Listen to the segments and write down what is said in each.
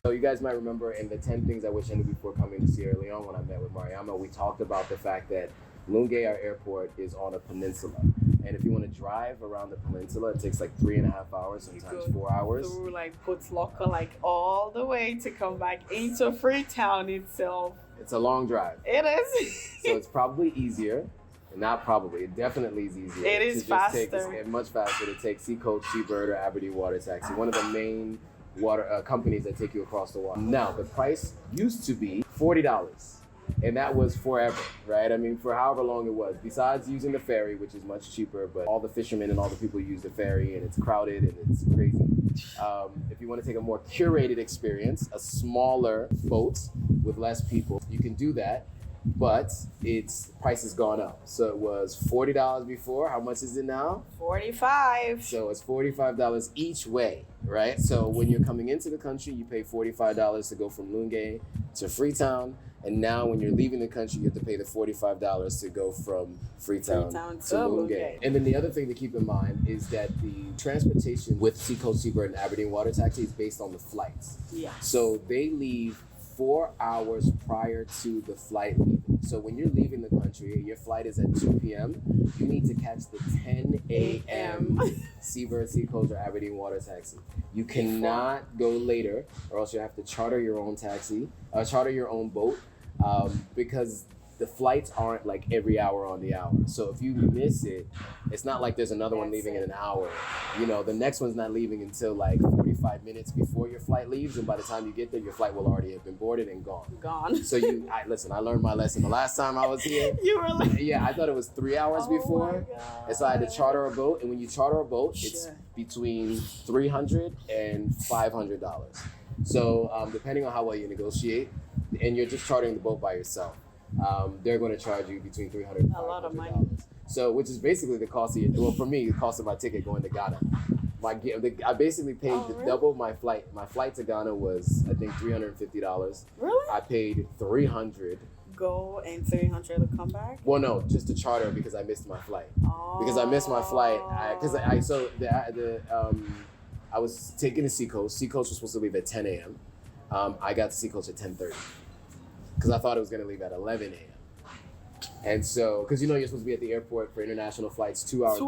So you guys might remember in the 10 things I wish I knew before coming to Sierra Leone when I met with Mariama, we talked about the fact that Lungi Airport is on a peninsula. And if you want to drive around the peninsula, it takes like 3.5 hours, sometimes 4 hours. Through like Locker, like all the way to come back into Freetown itself. It's a long drive. It is. So it's probably easier. Not probably, it definitely is easier. It is faster. It's much faster to take Seacoast, Seabird, or Aberdeen Water Taxi, one of the main water companies that take you across the water. Now, the price used to be $40, and that was forever, right? I mean, for however long it was, besides using the ferry, which is much cheaper, but all the fishermen and all the people use the ferry, and it's crowded and it's crazy. If you want to take a more curated experience, a smaller boat with less people, you can do that. But its price has gone up. So it was $40 before. How much is it now? $45. So it's $45 each way, right? So when you're coming into the country, you pay $45 to go from Lungi to Freetown. And now when you're leaving the country, you have to pay the $45 to go from Freetown to Lungi. And then the other thing to keep in mind is that the transportation with Seacoast, Seabird, and Aberdeen Water Taxi is based on the flights. Yeah. So they leave 4 hours prior to the flight leaving. So when you're leaving the country, your flight is at 2 p.m., you need to catch the 10 a.m. Seabird, Seacoast, or Aberdeen Water Taxi. You cannot go later, or else you have to charter your own taxi, charter your own boat, because the flights aren't like every hour on the hour. So if you miss it, it's not like there's another one leaving in an hour. You know, the next one's not leaving until like 45 minutes before your flight leaves, and by the time you get there, your flight will already have been boarded and gone. So I learned my lesson. The last time I was here, you were like, yeah, I thought it was 3 hours before, and so I had to charter a boat. And when you charter a boat, it's between $300 and $500. So depending on how well you negotiate, and you're just chartering the boat by yourself, they're going to charge you between $300 and $500. A lot of money. So, which is basically the cost of well, for me, the cost of my ticket going to Ghana. I basically paid double my flight. My flight to Ghana was, I think, $350. Really? I paid $300. Go and $300 to come back? Well, no, just to charter because I missed my flight. Oh. Because I missed my flight. I was taking the Seacoast. Seacoast was supposed to leave at 10 a.m. I got to Seacoast at 10:30 because I thought it was going to leave at 11 a.m. And so, because you're supposed to be at the airport for international flights 2 hours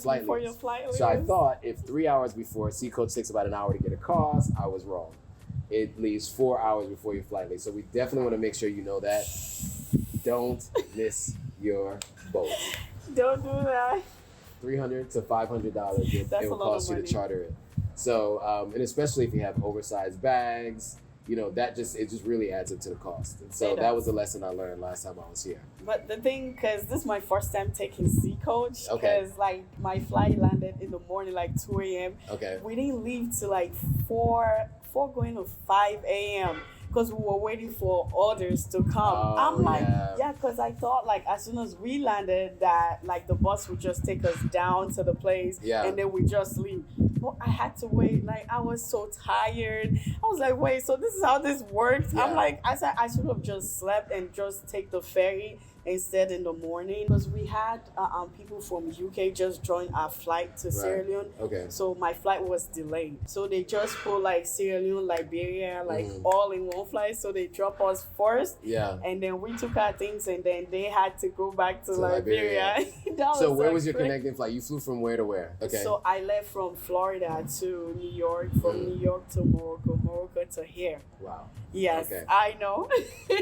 before your flight leaves. So I thought if 3 hours before, Seacoast takes about an hour to get across, I was wrong. It leaves 4 hours before your flight leaves. So we definitely want to make sure you know that. Don't miss your boat. Don't do that. $300 to $500 it will cost you to charter it. So, and especially if you have oversized bags, it just really adds up to the cost. And so that was a lesson I learned last time I was here. But the thing, because this is my first time taking Seacoast, because like my flight landed in the morning, like 2 a.m. Okay. We didn't leave till like 4 going to 5 a.m. because we were waiting for orders to come. I'm like, because I thought like as soon as we landed that like the bus would just take us down to the place and then we just leave. But I had to wait. Like I was so tired. I was like, wait, so this is how this works? Yeah. I'm like, I said I should have just slept and just take the ferry instead in the morning, because we had people from UK just join our flight to Sierra Leone. Okay. So my flight was delayed. So they just put like Sierra Leone, Liberia, like all in one flight. So they dropped us first. Yeah. And then we took our things and then they had to go back to Liberia. So where was your connecting flight? You flew from where to where? Okay. So I left from Florida to New York, from New York to Morocco to here. Wow. Yes, okay. I know.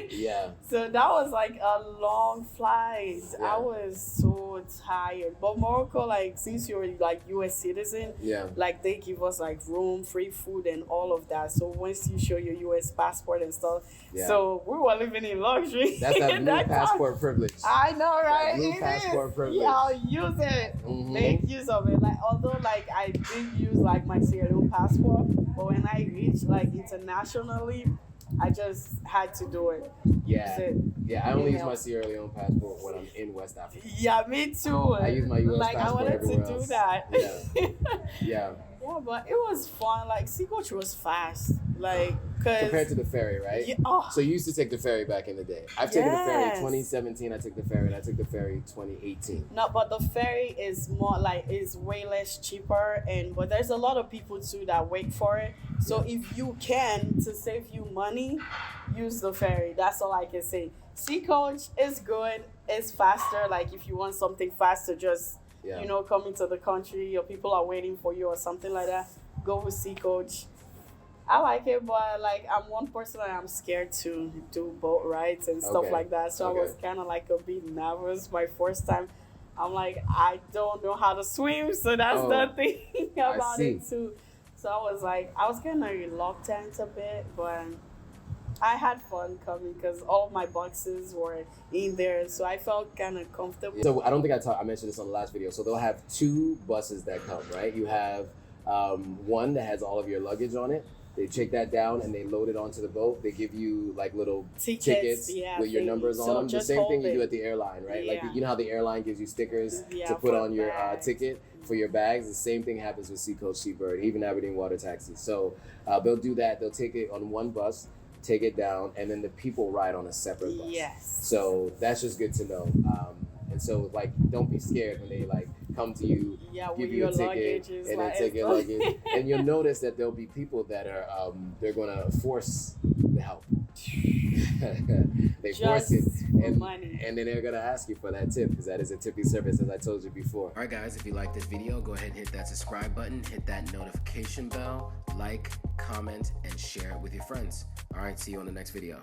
Yeah. So that was like a long flight. Yeah. I was so tired. But Morocco, like since you're like US citizen, like they give us like room, free food and all of that. So once you show your US passport and stuff, so we were living in luxury. That's that blue passport privilege. I know, right? That blue passport privilege. Yeah, I'll use it. Make use of it. Like although like I didn't use like my Sierra Leone passport, but when I reached like internationally, I just had to do it. Yeah. Yeah, I only use my Sierra Leone passport when I'm in West Africa. Yeah, me too. I use my US passport I wanted everywhere to do else. that. Yeah. Yeah, but it was fun. Like Seacoast was fast. Like, cause compared to the ferry, right? Yeah, oh. So you used to take the ferry back in the day. I've taken the ferry Yes. 2017. I took the ferry, and I took the ferry 2018. No, but the ferry is more like is way less cheaper, and but there's a lot of people too that wait for it. So if you can to save you money, use the ferry. That's all I can say. Sea coach is good. It's faster. Like if you want something faster, just you know, come into the country, or people are waiting for you or something like that. Go with sea coach. I like it, but like I'm one person that I'm scared to do boat rides and stuff like that. So I was kind of like a bit nervous my first time. I'm like, I don't know how to swim, so that's the thing about it too. So I was like, I was kind of reluctant a bit, but I had fun coming because all my boxes were in there, so I felt kind of comfortable. So I don't think I mentioned this on the last video. So they'll have 2 buses that come, right? You have one that has all of your luggage on it. They take that down and they load it onto the boat. They give you like little tickets with your numbers on them. The same thing you do at the airline, right? Like you know how the airline gives you stickers to put on your ticket for your bags? The same thing happens with Seacoast Seabird, even Aberdeen Water Taxi. So they'll do that. They'll take it on one bus, take it down, and then the people ride on a separate bus. Yes. So that's just good to know. And so like, don't be scared when they like come to you, give you a ticket, and then take your luggage. And you'll notice that there'll be people that are they're gonna force the help. They force it, and then they're gonna ask you for that tip, because that is a tipping service, as I told you before. All right, guys, if you like this video, go ahead and hit that subscribe button, hit that notification bell, like, comment, and share it with your friends. All right, see you on the next video.